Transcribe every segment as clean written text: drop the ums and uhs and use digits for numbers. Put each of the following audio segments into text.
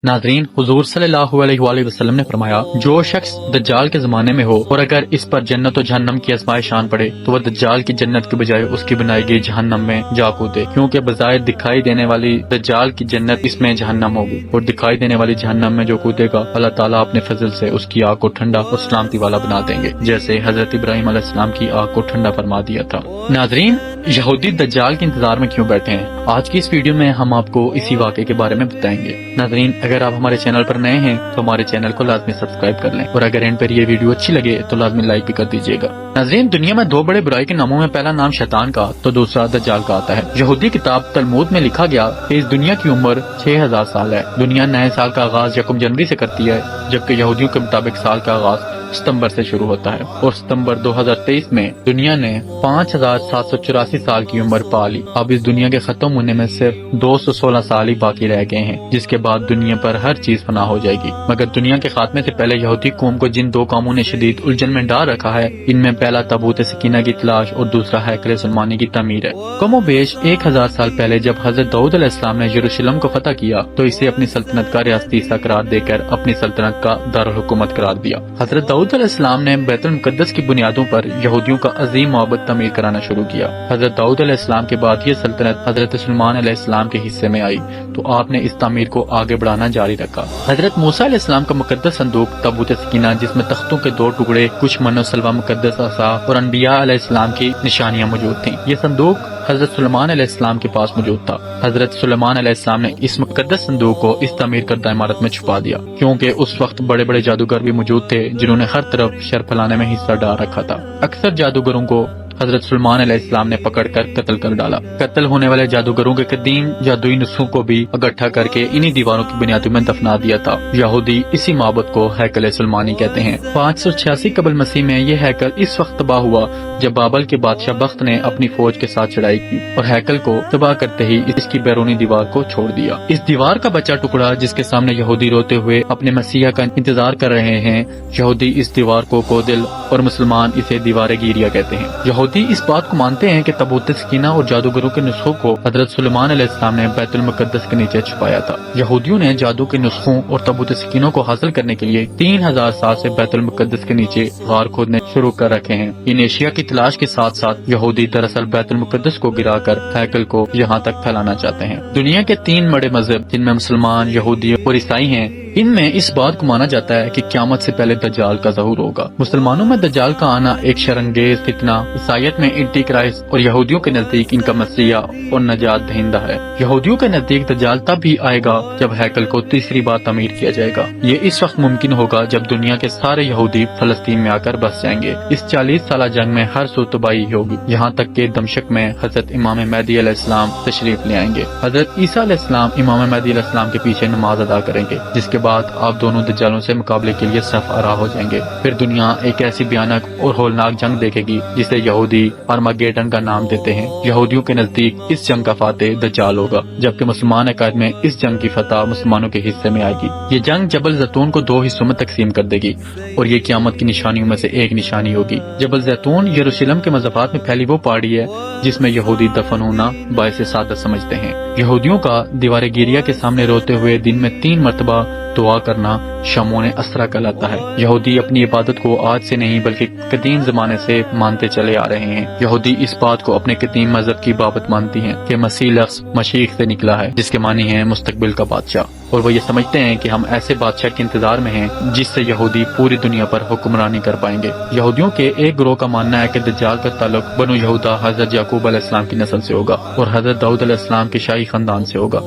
नाज़रीन, हुजूर सल्लल्लाहु अलैहि वसल्लम ने फरमाया, जो शख्स दज्जाल के जमाने में हो और अगर इस पर जन्नत और जहन्नम की आजमाइश आन पड़े तो वह दज्जाल की जन्नत के बजाय उसकी बनाई गई जहन्नम में जा कूदे, क्योंकि बजाय दिखाई देने वाली दज्जाल की जन्नत इसमें जहन्नम होगी और दिखाई देने वाली जहन्नम में जो कूदेगा अल्लाह ताला अपने फजल से उसकी आग को ठंडा और सलामती वाला बना देंगे, जैसे हजरत इब्राहिम अलैहिस्सलाम की आग को ठंडा फरमा दिया था। नाज़रीन, यहूदी दज्जाल के इंतजार में क्यों बैठे हैं? आज की इस वीडियो में हम आपको इसी वाक़े के बारे में बताएंगे। नाज़रीन, अगर आप हमारे चैनल पर नए हैं तो हमारे चैनल को लाजमी सब्सक्राइब कर लें और अगर इन पर ये वीडियो अच्छी लगे तो लाजमी लाइक भी कर दीजिएगा। नाज़रीन, दुनिया में दो बड़े बुराई के नामों में पहला नाम शैतान का तो दूसरा दज्जाल का आता है। यहूदी किताब तलमूद में लिखा गया कि इस दुनिया की उम्र 6000 साल है। दुनिया नए साल का आगाज यकम जनवरी से करती है, जबकि यहूदियों के मुताबिक साल का आगाज सितंबर से शुरू होता है और सितंबर 2023 में दुनिया ने 5784 साल की उम्र पा ली। अब इस दुनिया के खत्म होने में सिर्फ 216 साल ही बाकी रह गए हैं, जिसके बाद दुनिया पर हर चीज फना हो जाएगी। मगर दुनिया के खात्मे से पहले यहूदी कौम को जिन दो कामों ने शदीद उलझन में डाल रखा है, इनमें पहला ताबूत सकीना की तलाश और दूसरा हैकल सुलेमानी की तमीर है। कमो बेश 1000 साल पहले जब हजरत दाऊद अलैहिस्सलाम ने यरूशलेम को फतह किया तो इसे अपनी सल्तनत का रियासती हिस्सा करार देकर अपनी सल्तनत का दारुल हुकूमत करार दिया। हजरत दाऊद अलैहिस्सलाम ने बैतुल मुकद्दस की बुनियादों पर यहूदियों का अजीम मोहब्बत तमीर कराना शुरू किया। हजरत दाऊद अलैहिस्सलाम के बाद ये सल्तनत हजरत सुलेमान अलैहिस्सलाम के हिस्से में आई तो आपने इस तामीर को आगे बढ़ाना जारी रखा। हजरत मूसा अलैहिस्सलाम का मुकद्दस संदूक ताबूत सकीना, जिसमें तख्तों के 2 टुकड़े, कुछ मनो सलवा, मुकद्दस असा और अनबिया अलैहिस्सलाम की निशानियां मौजूद थीं। ये संदूक हजरत सुलेमान अलैहिस्सलाम के पास मौजूद था। हजरत सुलेमान अलैहिस्सलाम ने इस मुकद्दस संदूक को इस तामीर करदा इमारत में छुपा दिया, क्योंकि उस वक्त बड़े बड़े जादूगर भी मौजूद थे जिन्होंने हर तरफ शर फैलाने में हिस्सा डाल रखा था। अक्सर जादूगरों को हजरत सुलेमान अलैहिस्सलाम ने पकड़कर कत्ल कर डाला। कत्ल होने वाले जादूगरों के कदीम जादुई नुस्खों को भी इकट्ठा करके इन्हीं दीवारों की बुनियादों में दफना दिया था। यहूदी इसी माबद को हैकल सुलेमानी कहते हैं। 586 कबल मसीह में यह हैकल इस वक्त तबाह हुआ जब बाबल के बादशाह बख्त ने अपनी फौज के साथ चढ़ाई की और हैकल को तबाह करते ही इसकी बैरूनी दीवार को छोड़ दिया। इस दीवार का बचा टुकड़ा जिसके सामने यहूदी रोते हुए अपने मसीहा का इंतजार कर रहे हैं, यहूदी इस दीवार को कोदिल और मुसलमान इसे दीवार गिरिया कहते हैं। यहूदी इस बात को मानते हैं कि ताबूत सकीना और जादूगरों के नुस्खों को हजरत सुलेमान अलैहिस्सलाम ने बैतुल मुकद्दस के नीचे छुपाया था। यहूदियों ने जादू के नुस्खों और ताबूत सकीनों को हासिल करने के लिए 3000 साल से बैतुल मुकद्दस के नीचे गार खोदने शुरू कर रखे हैं। इन एशिया की तलाश के साथ साथ यहूदी दरअसल बैतुल मुकद्दस को गिराकर हैकल को यहाँ तक फैलाना चाहते हैं। दुनिया के 3 बड़े मजहब जिनमें मुसलमान, यहूदी और ईसाई हैं, इनमें इस बात को माना जाता है कि क़यामत से पहले दज्जाल का ज़हूर होगा। मुसलमानों में दज्जाल का आना एक शरंगेज फितना, ईसाइयत में एंटी क्राइस्ट और यहूदियों के नजदीक इनका मसीहा और नजात दहिंदा है। यहूदियों के नजदीक दज्जाल तब भी आएगा जब हैकल को तीसरी बार तमीर किया जाएगा। ये इस वक्त मुमकिन होगा जब दुनिया के सारे यहूदी फलस्तीन में आकर बस जाएंगे। इस 40 साल जंग में हर सू तबाही होगी, यहाँ तक के दमशक में हजरत इमाम महदी अलैहिस्सलाम तशरीफ ले आएंगे। हजरत ईसा अलैहिस्सलाम इमाम महदी अलैहिस्सलाम के पीछे नमाज अदा करेंगे, जिसके बाद आप दोनों दज्जालों से मुकाबले के लिए सफ आरा हो जाएंगे। फिर दुनिया एक ऐसी भयानक और होलनाक जंग देखेगी जिसे यहूदी आर्मागेडन का नाम देते हैं। यहूदियों के नजदीक इस जंग का फातेह दज्जाल होगा, जबकि मुसलमान अकायद में इस जंग की फतह मुसलमानों के हिस्से में आएगी। ये जंग जबल जैतून को 2 हिस्सों में तकसीम कर देगी और ये क़यामत की निशानियों में से एक निशानी होगी। जबल जैतून यरूशलेम के मज़ाफ़ात में फैली वो पहाड़ी है जिसमें यहूदी दफन होना बाइसे सादत समझते हैं। यहूदियों का दीवार गिरिया के सामने रोते हुए दिन में 3 मरतबा दुआ करना शमोने असरा कहलाता है। यहूदी अपनी इबादत को आज से नहीं बल्कि कदीम जमाने से मानते चले आ रहे हैं। यहूदी इस बात को अपने कदीम मजहब की बाबत मानती हैं कि मसीह लफ्ज़ मशीख से निकला है, जिसके मानी है मुस्तकबिल का बादशाह, और वो ये समझते हैं कि हम ऐसे बादशाह के इंतजार में हैं जिससे यहूदी पूरी दुनिया पर हुक्मरानी कर पाएंगे। यहूदियों के एक ग्रोह का मानना है कि दज्जाल का ताल्लुक बनु यहूदा हजरत याकूब अलैहिस्सलाम की नस्ल से होगा और हजरत दाऊद अलैहिस्सलाम के शाही खानदान से होगा।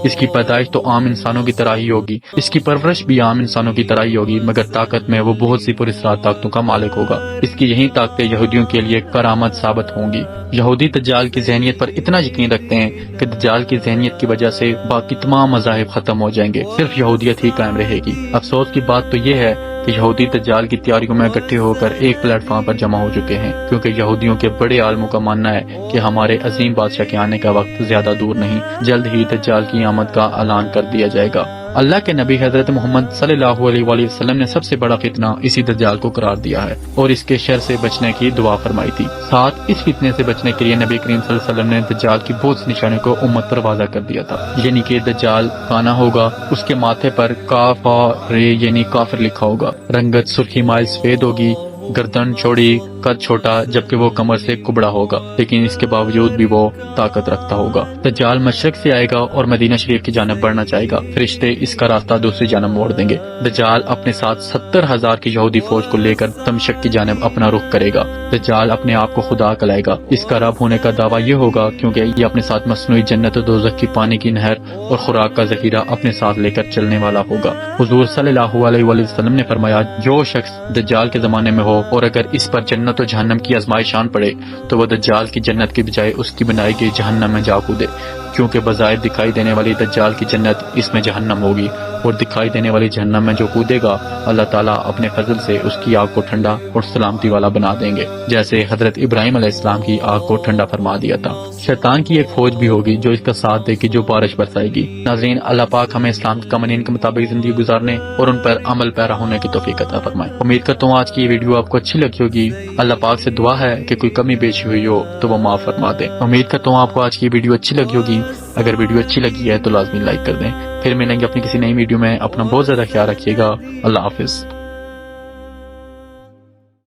इसकी पैदाइश तो आम इंसानों की तरह ही होगी, इसकी परवरिश भी आम इंसानों की तरह ही होगी, मगर ताकत में वो बहुत सी पुरस्कार ताकतों का मालिक होगा। इसकी यही ताकतें यहूदियों के लिए करामत साबित होंगी। यहूदी दज्जाल की ज़हनियत पर इतना यकीन रखते हैं कि दज्जाल की ज़हनियत की वजह से बाकी तमाम मज़ाहिब खत्म हो जाएंगे, सिर्फ यहूदियत ही कायम रहेगी। अफसोस की बात तो ये है कि यहूदी दज्जाल की तैयारियों में इकट्ठे होकर एक प्लेटफॉर्म पर जमा हो चुके हैं, क्योंकि यहूदियों के बड़े आलमों का मानना है कि हमारे अजीम बादशाह के आने का वक्त ज्यादा दूर नहीं, जल्द ही दज्जाल की आमद का ऐलान कर दिया जाएगा। اللہ کے نبی حضرت محمد صلی اللہ علیہ وآلہ وسلم نے سب سے بڑا فتنہ اسی دجال کو قرار دیا ہے اور اس کے شر سے بچنے کی دعا فرمائی تھی۔ ساتھ اس فتنے سے بچنے کے لیے نبی کریم صلی اللہ علیہ وسلم نے دجال کی بہت سی نشانیوں کو امت پر واضح کر دیا تھا، یعنی کہ دجال کانا ہوگا، اس کے ماتھے پر کاف رے یعنی کافر لکھا ہوگا، رنگت سرخی مائل سفید ہوگی، گردن چوڑی، قد چھوٹا جبکہ وہ کمر سے کبڑا ہوگا، لیکن اس کے باوجود بھی وہ طاقت رکھتا ہوگا۔ دجال مشرق سے آئے گا اور مدینہ شریف کی جانب بڑھنا چاہے گا، فرشتے اس کا راستہ دوسری جانب موڑ دیں گے۔ دجال اپنے ساتھ 70,000 کی یہودی فوج کو لے کر دمشق کی جانب اپنا رخ کرے گا۔ دجال اپنے آپ کو خدا کہلائے گا، اس کا رب ہونے کا دعویٰ یہ ہوگا کیونکہ یہ اپنے ساتھ مصنوعی جنت و دوزخ کی پانی کی نہر اور خوراک کا ذخیرہ اپنے ساتھ لے کر چلنے والا ہوگا۔ حضور صلی اللہ علیہ وآلہ وسلم نے فرمایا، جو شخص دجال کے زمانے میں ہو اور اگر اس پر جنت و جہنم کی آزمائش آن پڑے تو وہ دجال کی جنت کی بجائے اس کی بنائی گئی جہنم میں جا کودے، کیونکہ بظاہر دکھائی دینے والی دجال کی جنت اس میں جہنم ہوگی، اور دکھائی دینے والی جہنم میں جو کودے گا اللہ تعالیٰ اپنے فضل سے اس کی آگ کو ٹھنڈا اور سلامتی والا بنا دیں گے، جیسے حضرت ابراہیم علیہ السلام کی آگ کو ٹھنڈا فرما دیا تھا۔ شیطان کی ایک فوج بھی ہوگی جو اس کا ساتھ دے گی، جو بارش برسائے گی۔ ناظرین، اللہ پاک ہمیں اسلام کے قوانین کے مطابق زندگی گزارنے اور ان پر عمل پیرا ہونے کی توفیق عطا فرمائے۔ امید کرتا ہوں آج کی یہ ویڈیو آپ کو اچھی لگی ہوگی۔ اللہ پاک سے دعا ہے کہ کوئی کمی بیشی ہوئی ہو تو وہ معاف فرما دے۔ امید کرتا ہوں آپ کو آج کی ویڈیو اچھی لگی ہوگی۔ اگر ویڈیو اچھی لگی ہے تو لازمی لائک کر دیں۔ پھر ملیں گے اپنی کسی نئی ویڈیو میں۔ اپنا بہت زیادہ خیال رکھیے گا۔ اللہ حافظ۔